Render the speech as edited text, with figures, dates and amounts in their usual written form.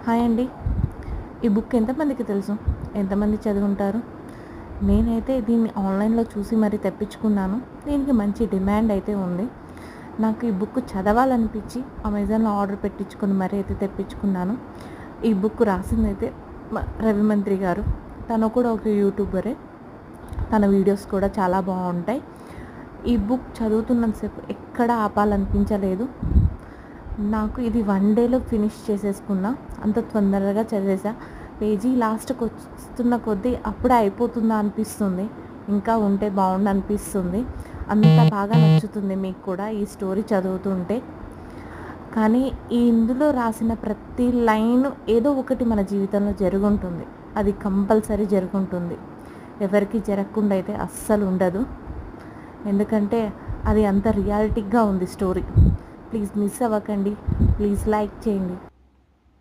Hi అండి. ఈ book ఎంతమందికి తెలుసు? ఎంతమంది చదువుంటారు? నేనైతే దీన్ని ఆన్లైన్‌లో చూసి మరీ తెప్పించుకున్నాను. దీనికి మంచి డిమాండ్ అయితే ఉంది. నాకు ఈ బుక్ చదవాలనిపించి అమెజాన్‌లో ఆర్డర్ పెట్టించుకొని మరీ అయితే తెప్పించుకున్నాను. ఈ బుక్ రాసిందైతే రవిమంత్రి గారు. తను కూడా ఒక యూట్యూబరే. తన వీడియోస్ కూడా చాలా బాగుంటాయి. ఈ బుక్ చదువుతున్నంత సేపు ఎక్కడ ఆపాలనిపించలేదు. నాకు ఇది 1 డేలో ఫినిష్ చేసేసుకున్నా. అంత తొందరగా చదివేసా. పేజీ లాస్ట్‌కి వస్తున్న కొద్దీ అప్పుడే అయిపోతుందా అనిపిస్తుంది. ఇంకా ఉంటే బాగుండు అనిపిస్తుంది. అంత బాగా నచ్చుతుంది మీకు కూడా ఈ స్టోరీ చదువుతుంటే. కానీ ఇందులో రాసిన ప్రతి లైన్ ఏదో ఒకటి మన జీవితంలో జరుగుంటుంది. అది కంపల్సరీ జరుగుంటుంది. ఎవరికి జరగకుండా అయితే అస్సలు ఉండదు. ఎందుకంటే అది అంత రియాలిటిక్‌గా ఉంది స్టోరీ. ప్లీజ్ మిస్ అవ్వకండి. ప్లీజ్ లైక్ చేయండి.